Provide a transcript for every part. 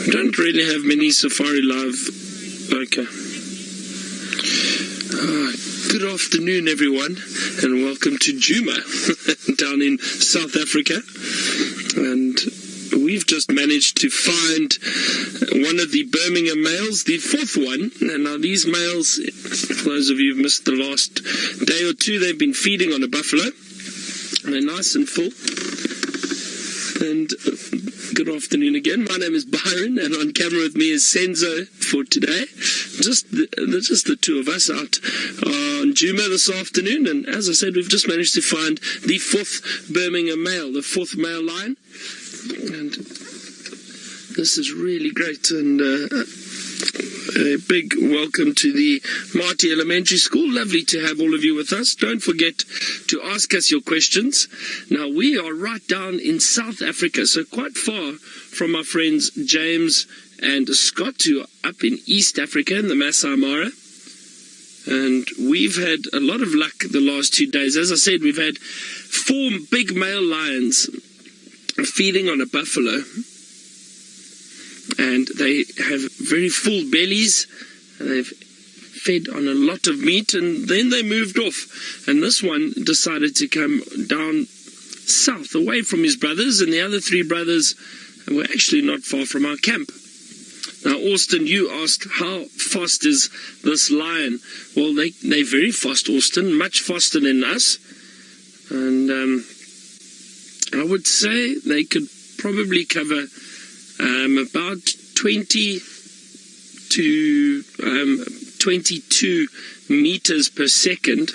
I don't really have many Safari Live. Okay. Good afternoon, everyone, and welcome to Djuma down in South Africa. And we've just managed to find one of the Birmingham males, the fourth one. And now these males, for those of you who've missed the last day or two, they've been feeding on a buffalo. And they're nice and full. And good afternoon again. My name is Byron, and on camera with me is Senzo for today. Just the two of us out on Djuma this afternoon. And as I said, we've just managed to find the fourth Birmingham male, the fourth male lion. And this is really great. And a big welcome to the Marty Elementary School. Lovely to have all of you with us. Don't forget to ask us your questions. Now, we are right down in South Africa, so quite far from our friends James and Scott, who are up in East Africa in the Masai Mara. And we've had a lot of luck the last 2 days. As I said, we've had 4 big male lions feeding on a buffalo. And they have very full bellies, and they've fed on a lot of meat, and then they moved off. And this one decided to come down south, away from his brothers, and the other 3 brothers were actually not far from our camp. Now, Austin, you asked, how fast is this lion? Well, they're very fast, Austin, much faster than us. And I would say they could probably cover about 20 to 22 meters per second.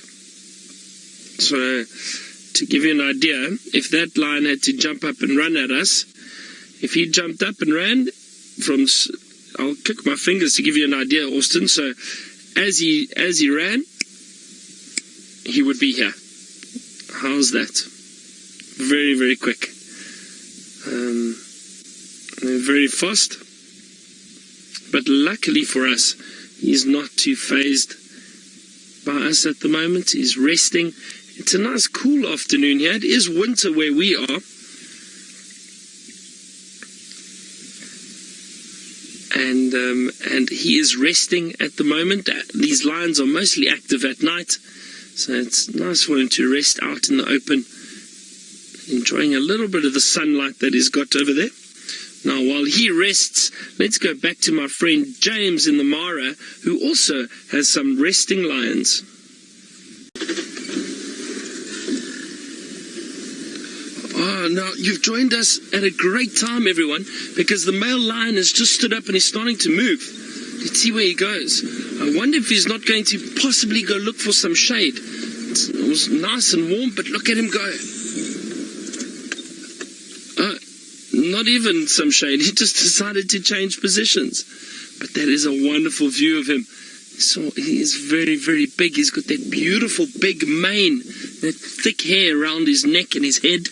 So, to give you an idea, if that lion had to jump up and run at us, if he jumped up and ran I'll click my fingers to give you an idea, Austin. So, as he ran, he would be here. How's that? Very, very quick. Very fast, but luckily for us, he's not too fazed by us at the moment. He's resting. It's a nice cool afternoon here. It is winter where we are, and he is resting at the moment. These lions are mostly active at night, so it's nice for him to rest out in the open, enjoying a little bit of the sunlight that he's got over there. Now, while he rests, let's go back to my friend James in the Mara, who also has some resting lions. Now, you've joined us at a great time, everyone, because the male lion has just stood up and he's starting to move. Let's see where he goes. I wonder if he's not going to possibly go look for some shade. It was nice and warm, but look at him go. Not even some shade. He just decided to change positions. But that is a wonderful view of him. So he is very, very big. He's got that beautiful big mane, that thick hair around his neck and his head.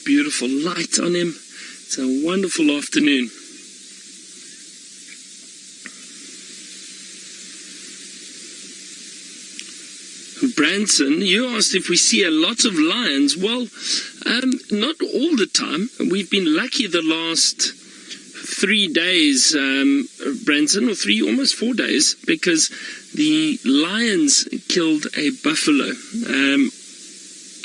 Beautiful light on him. It's a wonderful afternoon. Branson, you asked if we see a lot of lions. Well, not all the time. We've been lucky the last 3 days, Branson, or almost 4 days, because the lions killed a buffalo,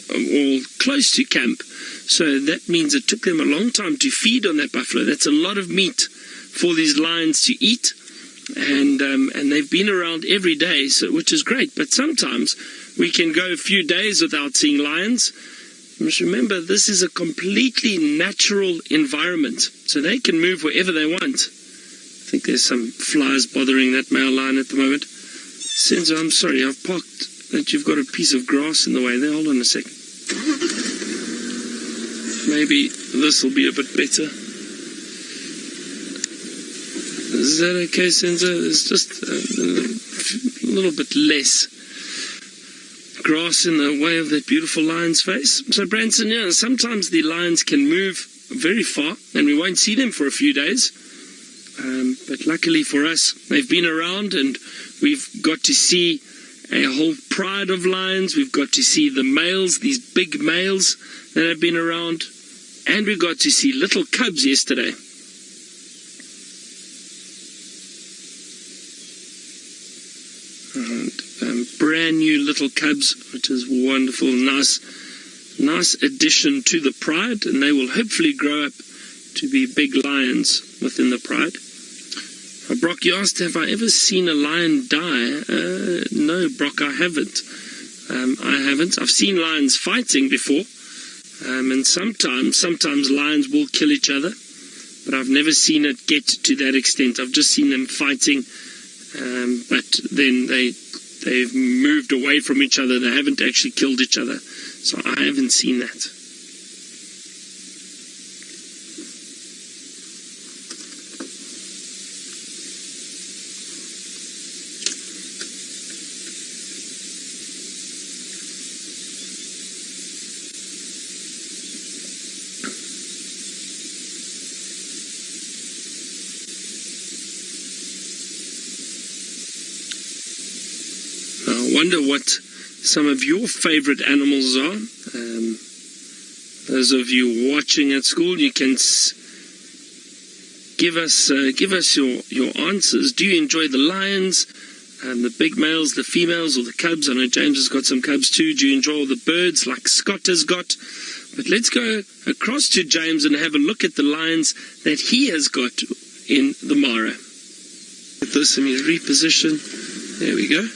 or close to camp. So that means it took them a long time to feed on that buffalo. That's a lot of meat for these lions to eat. And they've been around every day, which is great. But sometimes we can go a few days without seeing lions. You must remember, this is a completely natural environment, so they can move wherever they want. I think there's some flies bothering that male lion at the moment. Senzo, I'm sorry, I've parked that you've got a piece of grass in the way there. Hold on a second. Maybe this will be a bit better. Is that okay, Senzo? There's just a little bit less grass in the way of that beautiful lion's face. So, Branson, yeah, sometimes the lions can move very far, and we won't see them for a few days. But luckily for us, they've been around, and we've got to see a whole pride of lions. We've got to see the males, these big males that have been around, and we got to see little cubs yesterday. And brand new little cubs, which is wonderful. Nice addition to the pride, and they will hopefully grow up to be big lions within the pride. Brock, you asked, have I ever seen a lion die? No, Brock, I haven't. I've seen lions fighting before, and sometimes lions will kill each other, but I've never seen it get to that extent. I've just seen them fighting, but then they've moved away from each other. They haven't actually killed each other, so I haven't seen that. I wonder what some of your favorite animals are. Those of you watching at school, you can give us your answers. Do you enjoy the lions, the big males, the females, or the cubs? I know James has got some cubs too. Do you enjoy all the birds like Scott has got? But let's go across to James and have a look at the lions that he has got in the Mara. Get this in his reposition. There we go.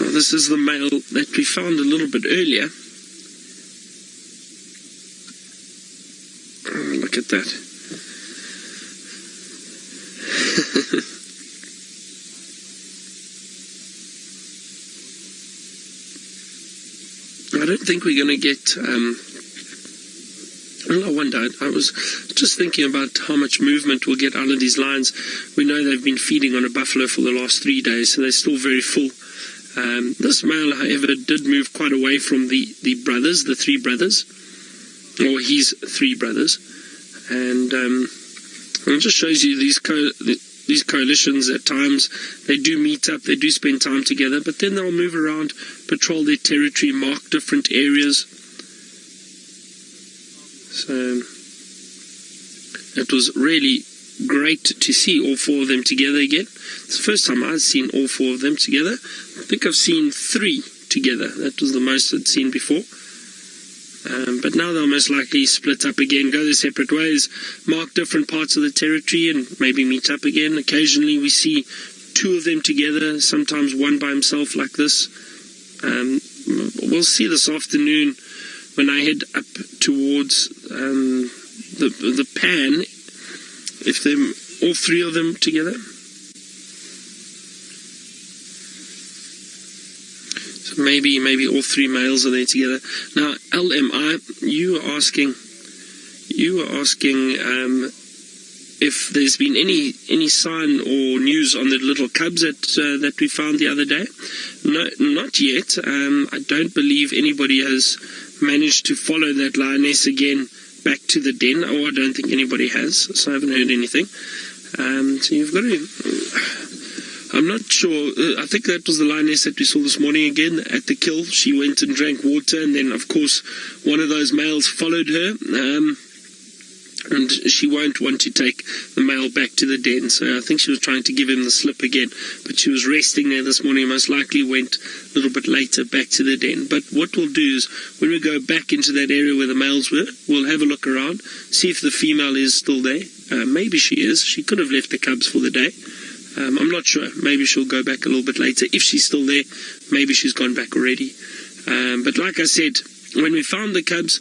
This is the male that we found a little bit earlier. Oh, look at that. I don't think we're going to get... well, I wonder. I was just thinking about how much movement we'll get out of these lions. We know they've been feeding on a buffalo for the last 3 days, so they're still very full. This male, however, did move quite away from the brothers, the 3 brothers, or his 3 brothers, and it just shows you these coalitions at times. They do meet up, they do spend time together, but then they'll move around, patrol their territory, mark different areas. So it was really great to see all 4 of them together again. It's the first time I've seen all 4 of them together. I think I've seen 3 together. That was the most I'd seen before. But now they'll most likely split up again, go their separate ways, mark different parts of the territory, and maybe meet up again. Occasionally we see 2 of them together, sometimes one by himself like this. We'll see this afternoon when I head up towards the pan, if they're all 3 of them together. So maybe all 3 males are there together. Now, LMI, you were asking if there's been any sign or news on the little cubs that we found the other day. No, not yet. I don't believe anybody has managed to follow that lioness again back to the den. Oh, I don't think anybody has, so I haven't heard anything. So you've got to... I'm not sure. I think that was the lioness that we saw this morning again at the kill. She went and drank water, and then, of course, one of those males followed her. And she won't want to take the male back to the den, so I think she was trying to give him the slip again. But she was resting there this morning, most likely went a little bit later back to the den. But what we'll do is, when we go back into that area where the males were, we'll have a look around, see if the female is still there. Maybe she is. She could have left the cubs for the day. I'm not sure. Maybe she'll go back a little bit later. If she's still there, maybe she's gone back already. But like I said, when we found the cubs,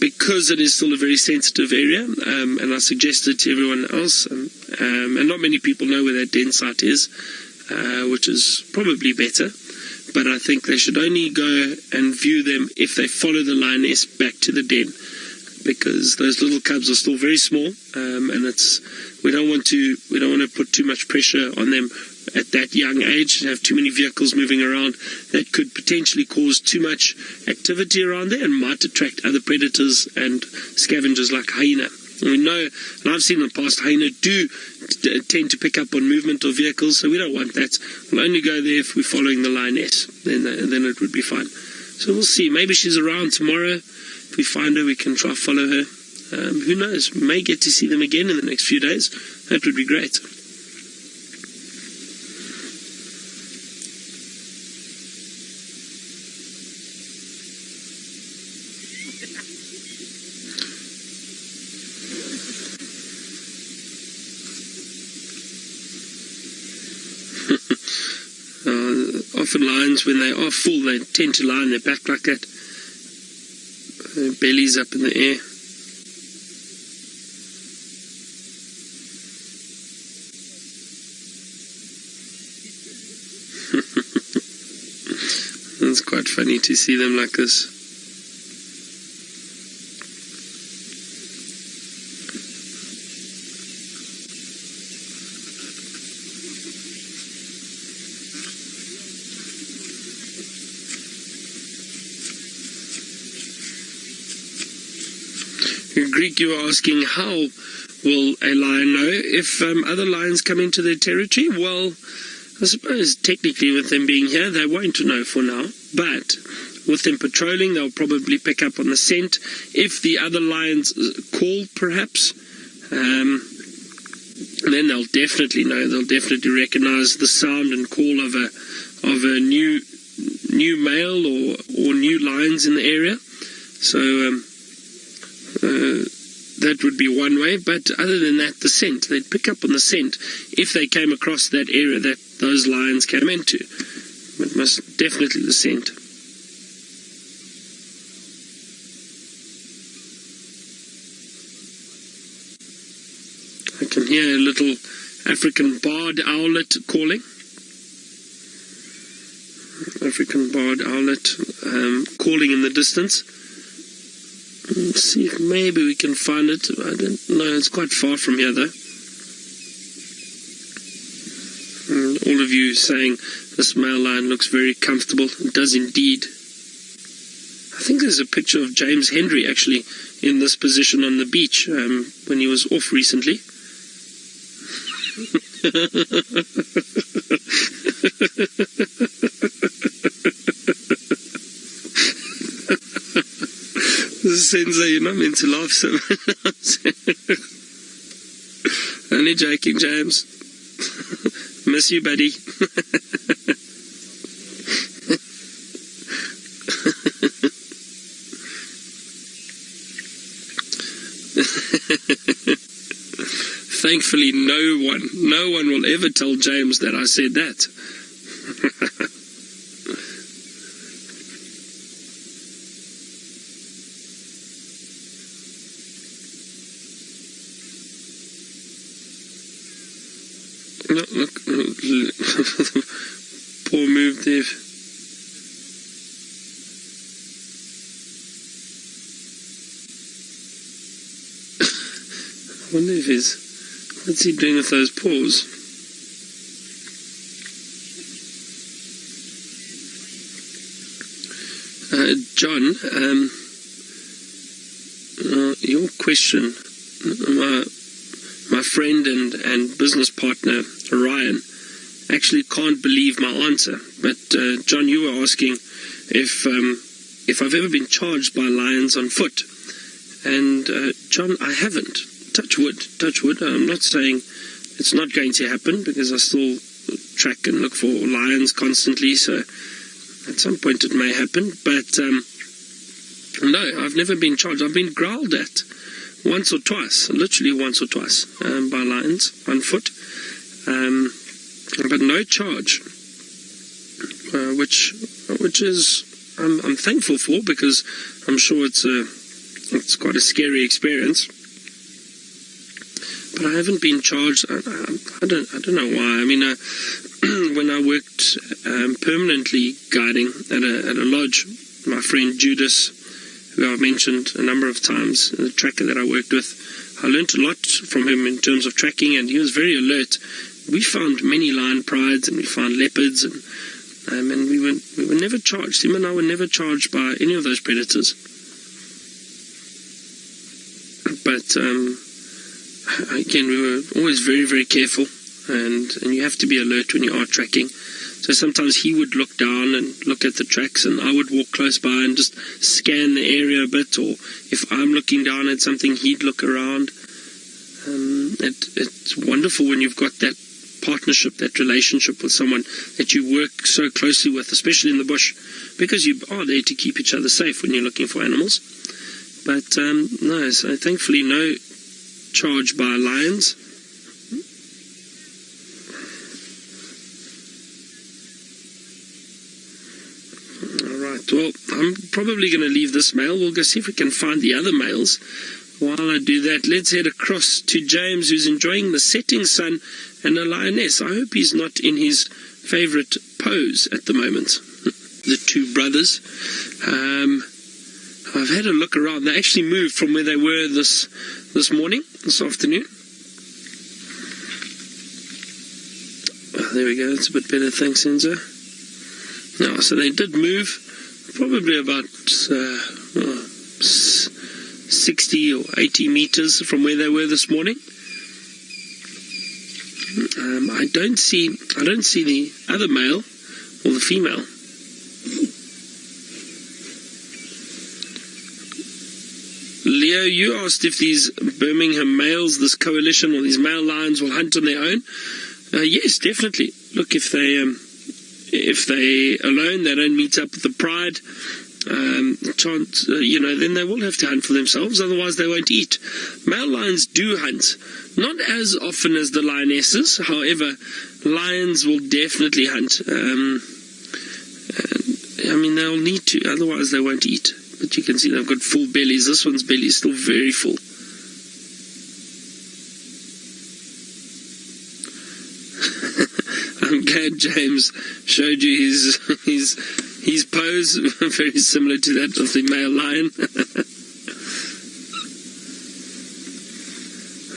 because it is still a very sensitive area, and I suggested to everyone else, and not many people know where that den site is, which is probably better, but I think they should only go and view them if they follow the lioness back to the den, because those little cubs are still very small, and we don't want to put too much pressure on them at that young age, have too many vehicles moving around. That could potentially cause too much activity around there and might attract other predators and scavengers like hyena. We know, and I've seen in the past, hyena do tend to pick up on movement of vehicles, so we don't want that. We'll only go there if we're following the lioness, then it would be fine. So we'll see. Maybe she's around tomorrow. If we find her, we can try follow her. Who knows? We may get to see them again in the next few days. That would be great. Often lions, when they are full, they tend to lie on their back like that. Their belly's up in the air. It's quite funny to see them like this. Greek, you were asking, how will a lion know if other lions come into their territory? Well, I suppose technically with them being here, they won't know for now. But with them patrolling, they'll probably pick up on the scent. If the other lions call, perhaps, then they'll definitely know. They'll definitely recognize the sound and call of a new male or new lions in the area. So that would be one way, but other than that, the scent, they'd pick up on the scent if they came across that area that those lions came into. But most definitely the scent. I can hear a little African barred owlet calling. African barred owlet calling in the distance. Let's see if maybe we can find it. I don't know, it's quite far from here though. And all of you saying this male lion looks very comfortable. It does indeed. I think there's a picture of James Hendry actually in this position on the beach when he was off recently. Sensei, you're not meant to laugh so much. Only joking, James. Miss you, buddy. Thankfully, no one will ever tell James that I said that. Look, poor move, Dave. I wonder if what's he doing with those paws? John, your question, my friend and business partner Ryan actually can't believe my answer. But John, you were asking if I've ever been charged by lions on foot, and John, I haven't. Touch wood. I'm not saying it's not going to happen, because I still track and look for lions constantly. So at some point it may happen. But no, I've never been charged. I've been growled at once or twice, literally once or twice, by lions on foot, but no charge, which is I'm thankful for, because I'm sure it's quite a scary experience. But I haven't been charged. I don't know why. I mean, when I worked permanently guiding at a lodge, my friend Judas, who I've mentioned a number of times, the tracker that I worked with, I learned a lot from him in terms of tracking, and he was very alert. We found many lion prides, and we found leopards, and we were never charged. Him and I were never charged by any of those predators. But again, we were always very, very careful, and you have to be alert when you are tracking. So sometimes he would look down and look at the tracks, and I would walk close by and just scan the area a bit, or if I'm looking down at something, he'd look around. It's wonderful when you've got that partnership, that relationship with someone that you work so closely with, especially in the bush, because you are there to keep each other safe when you're looking for animals. But no, so thankfully no charge by lions. Alright, well, I'm probably going to leave this male. We'll go see if we can find the other males. While I do that, let's head across to James, who's enjoying the setting sun and a lioness. I hope he's not in his favourite pose at the moment. The two brothers. I've had a look around. They actually moved from where they were this afternoon. Oh, there we go. That's a bit better. Thanks, Enzo. No, so they did move probably about 60 or 80 meters from where they were this morning. I don't see the other male or the female. Leo, you asked if these Birmingham males, this coalition, or these male lions will hunt on their own. Yes, definitely. Look, if they alone, they don't meet up with the pride, then they will have to hunt for themselves, otherwise they won't eat. Male lions do hunt, not as often as the lionesses. However, lions will definitely hunt. They'll need to, otherwise they won't eat. But you can see they've got full bellies. This one's belly is still very full. I'm glad James showed you his pose, very similar to that of the male lion.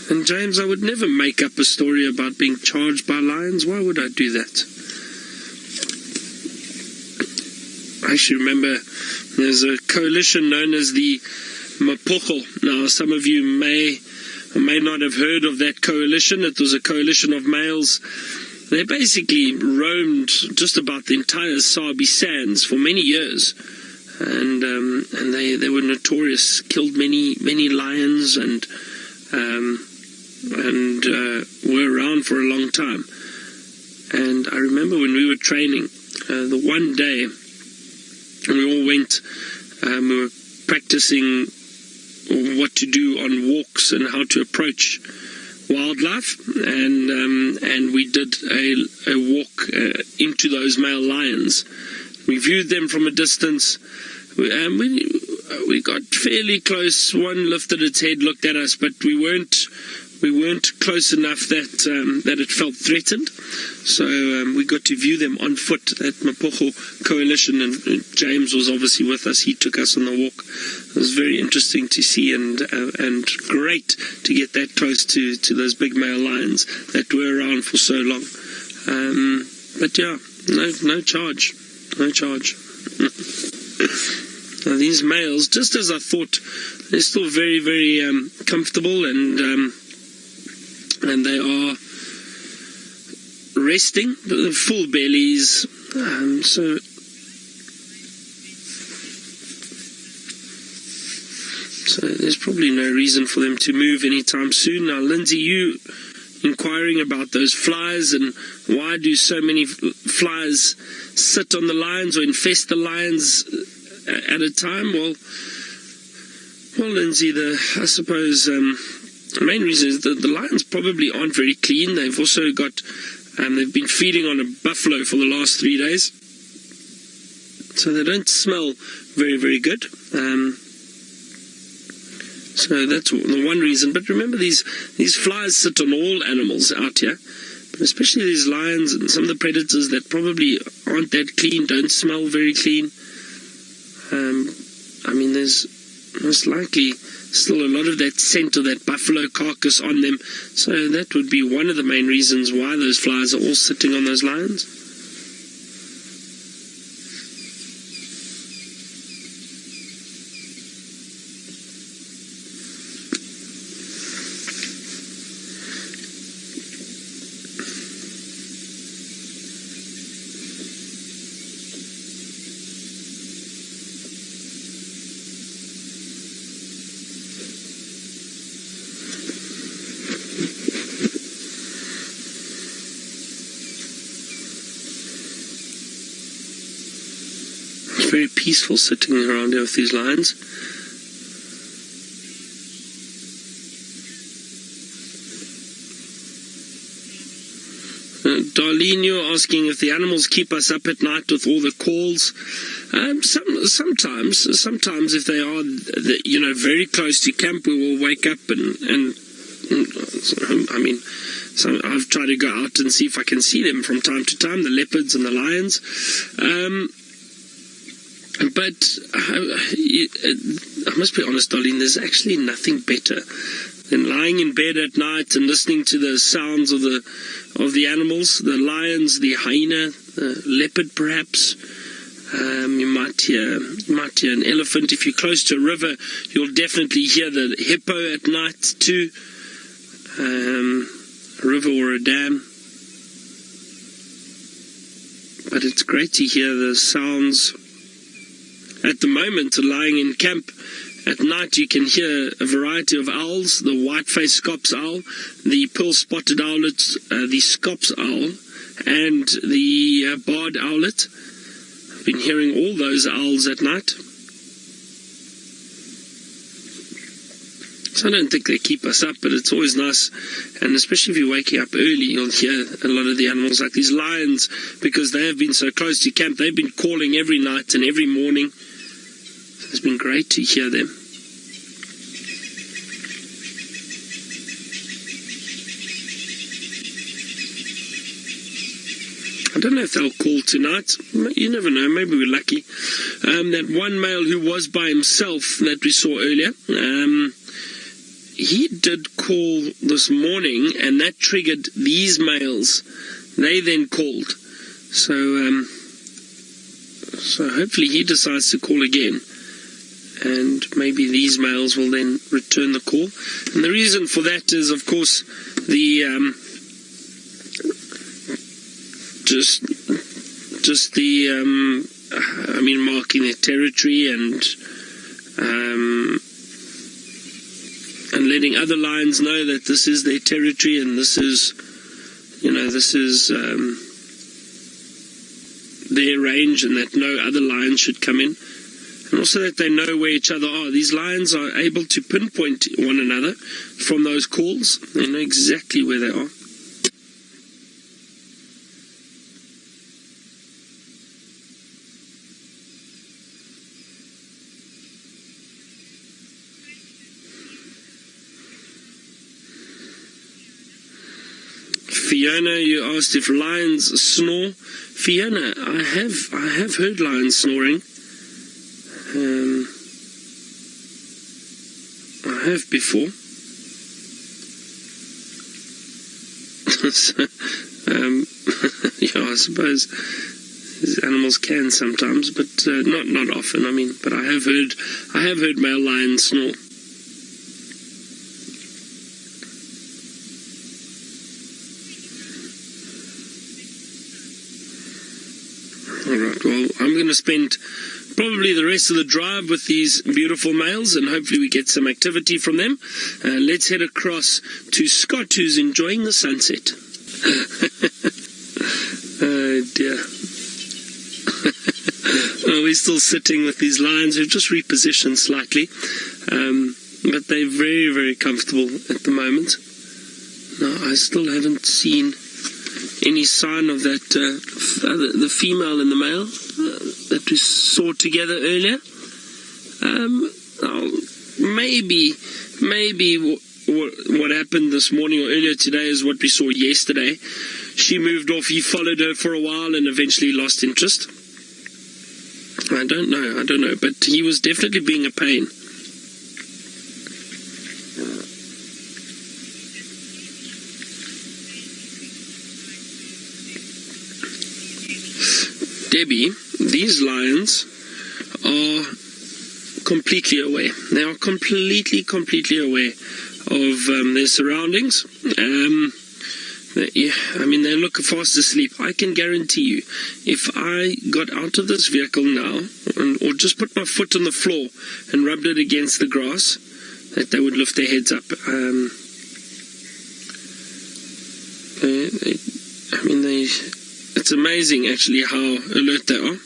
And James, I would never make up a story about being charged by lions. Why would I do that? I actually remember there's a coalition known as the Mapocho. Now, some of you may or may not have heard of that coalition. It was a coalition of males. They basically roamed just about the entire Sabi sands for many years, and they were notorious. Killed many lions and were around for a long time. And I remember when we were training, the one day we all went. We were practicing what to do on walks and how to approach wildlife, and we did a walk into those male lions. We viewed them from a distance, and we got fairly close. One lifted its head, looked at us, but we weren't close enough that it felt threatened. So we got to view them on foot at Mapocho Coalition, and James was obviously with us. He took us on the walk. It was very interesting to see, and great to get that close to those big male lions that were around for so long. But yeah, no charge. Now these males, just as I thought, they're still very, very comfortable, and they are resting, full bellies. So there's probably no reason for them to move anytime soon. Now, Lindsay, you inquiring about those flies and why do so many flies sit on the lions or infest the lions at a time? Well, Lindsay, I suppose the main reason is that the lions probably aren't very clean. They've also got, they've been feeding on a buffalo for the last 3 days, so they don't smell very, very good. So that's the one reason. But remember, these flies sit on all animals out here, but especially these lions and some of the predators that probably aren't that clean, don't smell very clean. There's most likely still a lot of that scent of that buffalo carcass on them. So that would be one of the main reasons why those flies are all sitting on those lions. It's very peaceful sitting around here with these lions. Darlene asking if the animals keep us up at night with all the calls. Sometimes if they are, very close to camp, we will wake up and I've tried to go out and see if I can see them from time to time, the leopards and the lions. But I must be honest, Darlene, there's actually nothing better than lying in bed at night and listening to the sounds of the animals, the lions, the hyena, the leopard perhaps. You might hear an elephant. If you're close to a river, you'll definitely hear the hippo at night too. A river or a dam. But it's great to hear the sounds. At the moment, lying in camp at night, you can hear a variety of owls, the white-faced Scops owl, the pearl-spotted owlet, the Scops owl, and the barred owlet. I've been hearing all those owls at night. So I don't think they keep us up, but it's always nice, and especially if you're waking up early, you'll hear a lot of the animals, like these lions, because they have been so close to camp. They've been calling every night and every morning. So it's been great to hear them. I don't know if they'll call tonight. You never know. Maybe we're lucky. That one male who was by himself that we saw earlier, he did call this morning, and that triggered these males. They then called. So hopefully he decides to call again. And maybe these males will then return the call. And the reason for that is, of course, marking their territory and letting other lions know that this is their territory and this is their range, and that no other lions should come in. And also that they know where each other are. These lions are able to pinpoint one another from those calls. They know exactly where they are. Fiona, you asked if lions snore. Fiona, I have heard lions snoring. I have before. I suppose these animals can sometimes, but not often. But I have heard male lions snore. Alright, well, I'm going to spend probably the rest of the drive with these beautiful males, and hopefully we get some activity from them. Let's head across to Scott, who's enjoying the sunset. Oh dear. Well, we're still sitting with these lions who've just repositioned slightly, but they're very, very comfortable at the moment. No, I still haven't seen any sign of that, the female and the male that we saw together earlier. Maybe what happened this morning or earlier today is what we saw yesterday. She moved off, he followed her for a while and eventually lost interest. I don't know, but he was definitely being a pain. Debbie, these lions are completely aware. They are completely aware of their surroundings. They look fast asleep. I can guarantee you, if I got out of this vehicle now, or just put my foot on the floor and rubbed it against the grass, that they would lift their heads up. It's amazing actually how alert they are.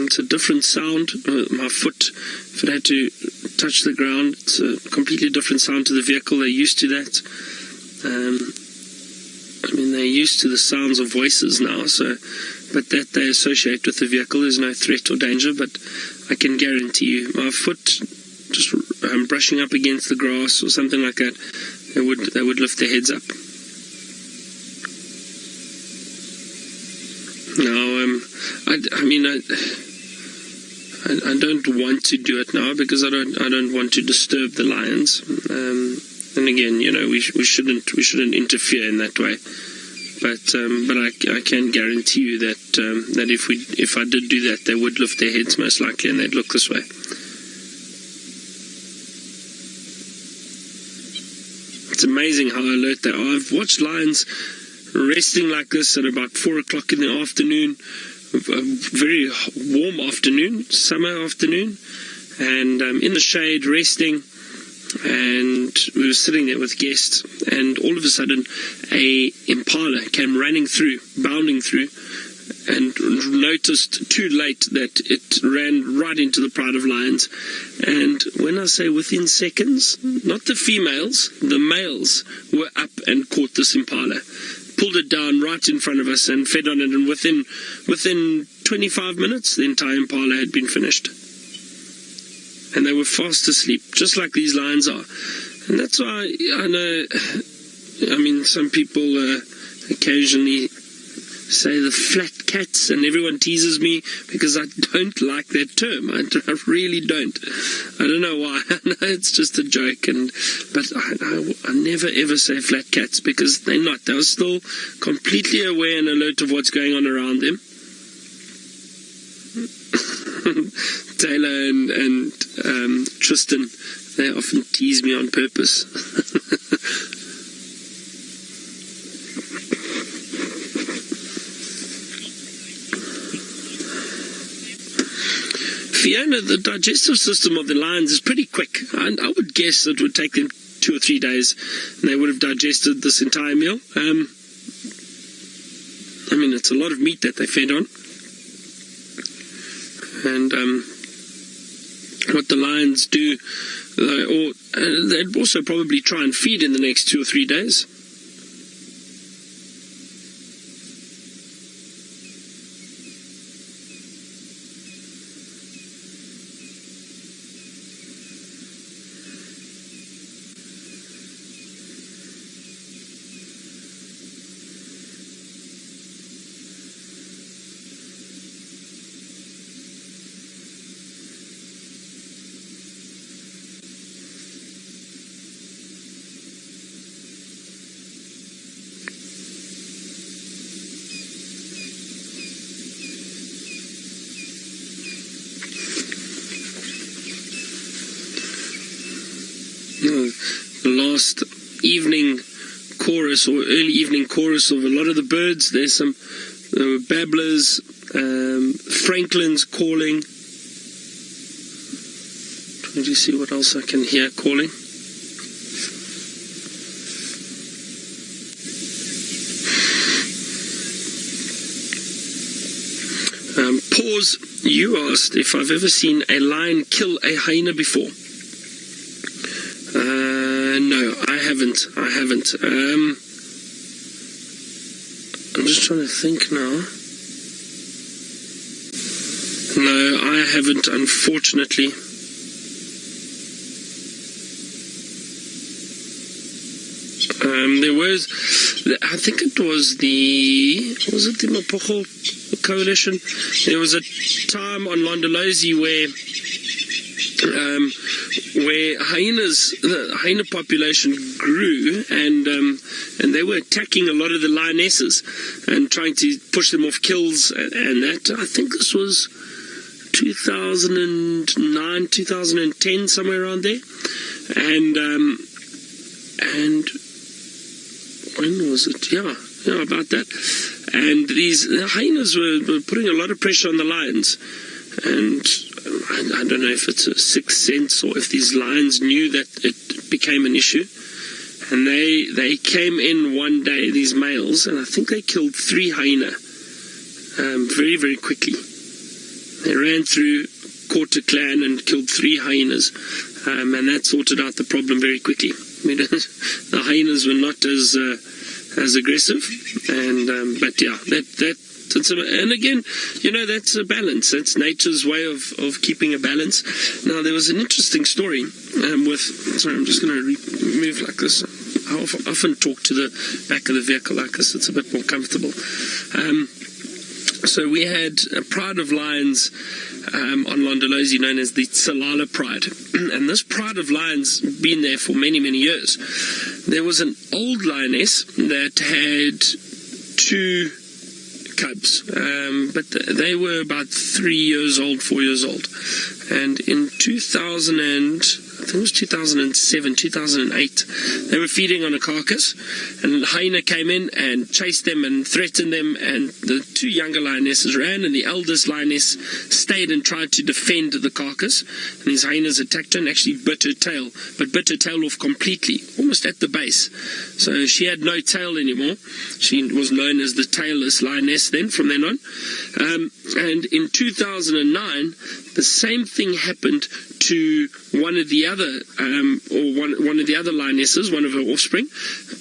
It's a different sound. My foot, if it had to touch the ground, it's a completely different sound to the vehicle. They're used to that. They're used to the sounds of voices now, but that they associate with the vehicle. There's no threat or danger, but I can guarantee you, my foot just brushing up against the grass or something like that, they would lift their heads up. No, I don't want to do it now because I don't want to disturb the lions. And again, we shouldn't interfere in that way. But I can guarantee you that if I did do that, they would lift their heads most likely, and they'd look this way. It's amazing how alert they are. I've watched lions resting like this at about 4 o'clock in the afternoon, a very warm afternoon, summer afternoon, and in the shade resting. And we were sitting there with guests, and all of a sudden a impala came running through, bounding through, and noticed too late that it ran right into the pride of lions. And when I say within seconds, not the females, the males were up and caught this impala, pulled it down right in front of us and fed on it, and within 25 minutes the entire impala had been finished. And they were fast asleep, just like these lions are. And that's why I know, some people occasionally say the flat cats, and everyone teases me because I don't like that term. I really don't. I don't know why. I know it's just a joke, but I never ever say flat cats because they're not. They're still completely aware and alert of what's going on around them. Taylor and Tristan, they often tease me on purpose. Fiona, the digestive system of the lions is pretty quick. I would guess it would take them 2 or 3 days, and they would have digested this entire meal. It's a lot of meat that they fed on. And what the lions do, they'd also probably try and feed in the next 2 or 3 days. The last evening chorus or early evening chorus of a lot of the birds, there were babblers, francolins calling. Trying to see what else I can hear calling. Pause. You asked if I've ever seen a lion kill a hyena before. No, I haven't. I'm just trying to think now. No, I haven't, unfortunately. There was, I think it was the Mapocho Coalition? There was a time on Londolozi where hyenas, the hyena population grew, and they were attacking a lot of the lionesses and trying to push them off kills, and that, I think this was 2009, 2010, somewhere around there, and when was it? Yeah, about that. And the hyenas were putting a lot of pressure on the lions, and I don't know if it's a sixth sense or if these lions knew that it became an issue. And they came in one day, these males, and I think they killed 3 hyena very, very quickly. They ran through, caught a clan and killed 3 hyenas, and that sorted out the problem very quickly. I mean, the hyenas were not as aggressive, and but yeah, and again, that's a balance. That's nature's way of keeping a balance. Now, there was an interesting story sorry, I'm just going to move like this. I often talk to the back of the vehicle like this. It's a bit more comfortable. So we had a pride of lions on Londolozi known as the Tsalala Pride. And this pride of lions been there for many, many years. There was an old lioness that had 2 cubs, but they were about 3 years old, 4 years old. And in 2007, 2008, they were feeding on a carcass, and a hyena came in and chased them and threatened them, and the 2 younger lionesses ran, and the eldest lioness stayed and tried to defend the carcass, and these hyenas attacked her and actually bit her tail, but bit her tail off completely, almost at the base. So she had no tail anymore. She was known as the tailless lioness then, from then on. And in 2009, the same thing happened to one of the other, one of the other lionesses, one of her offspring.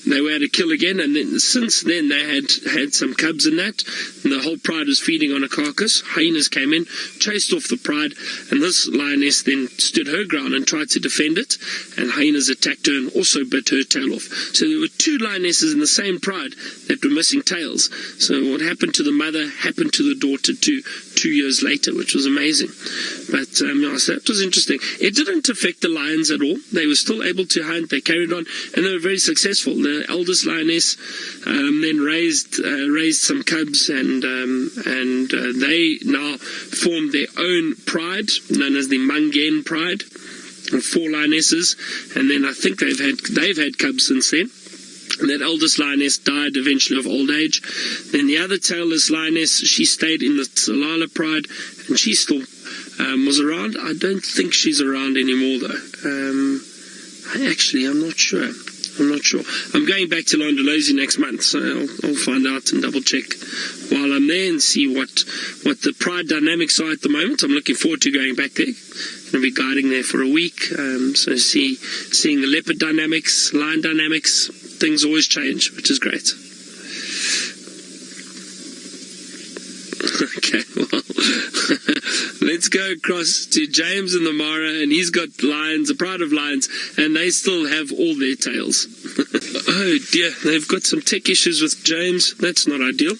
They were at a kill again, and then since then they had some cubs in that, and the whole pride was feeding on a carcass. Hyenas came in, chased off the pride, and this lioness then stood her ground and tried to defend it, and hyenas attacked her and also bit her tail off. So there were 2 lionesses in the same pride that were missing tails. So what happened to the mother happened to the daughter too, 2 years later, which was amazing. But so that was interesting. It didn't affect the lions at all. They were still able to hunt. They carried on, and they were very successful. The eldest lioness then raised some cubs, and they now formed their own pride, known as the Mangen Pride, of 4 lionesses. And then I think they've had cubs since then. And that eldest lioness died eventually of old age. Then the other tailless lioness, she stayed in the Tsalala Pride, and she still was around. I don't think she's around anymore, though. I'm not sure. I'm going back to Londolozi next month, so I'll find out and double check while I'm there and see what the pride dynamics are at the moment. I'm looking forward to going back there. Going to be guiding there for a week, so seeing the leopard dynamics, lion dynamics. Things always change, which is great. Okay, well, let's go across to James and the Mara, and he's got lions, a pride of lions, and they still have all their tails. Oh dear, they've got some tech issues with James. That's not ideal.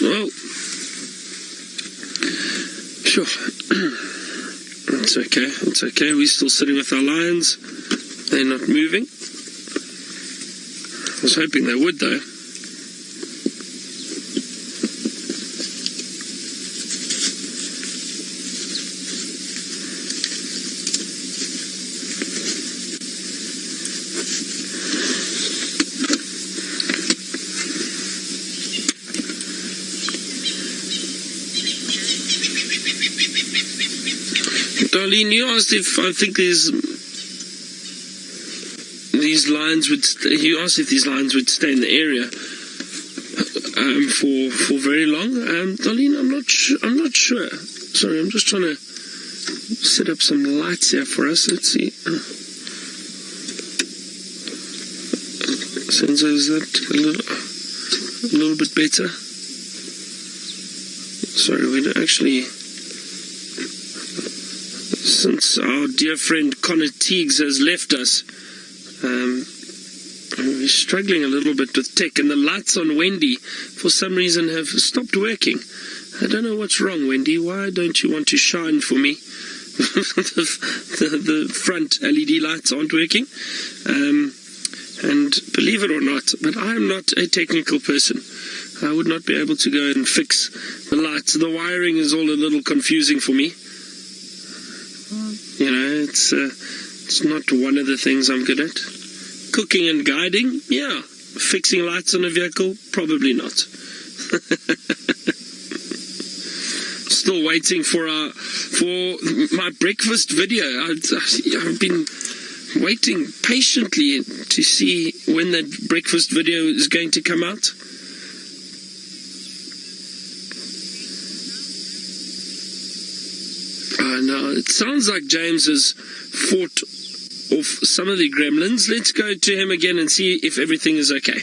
Well, sure. It's okay. We're still sitting with our lions. They're not moving. I was hoping they would, though. Darlene, you asked if I think these lions would. You asked if these lions would stay in the area for very long. Darlene, I'm not sure. Sorry, I'm just trying to set up some lights here for us. Let's see. Senzo, is that a little bit better? Sorry, we don't actually. Since our dear friend Connor Teagues has left us, we're struggling a little bit with tech, and the lights on Wendy, for some reason, have stopped working. I don't know what's wrong, Wendy. Why don't you want to shine for me? the front LED lights aren't working. And believe it or not, but I'm not a technical person. I would not be able to go and fix the lights. The wiring is all a little confusing for me. You know, it's not one of the things I'm good at. Cooking and guiding, yeah. Fixing lights on a vehicle, probably not. Still waiting for my breakfast video. I've been waiting patiently to see when that breakfast video is going to come out. it sounds like James has fought off some of the gremlins. Let's go to him again and see if everything is okay.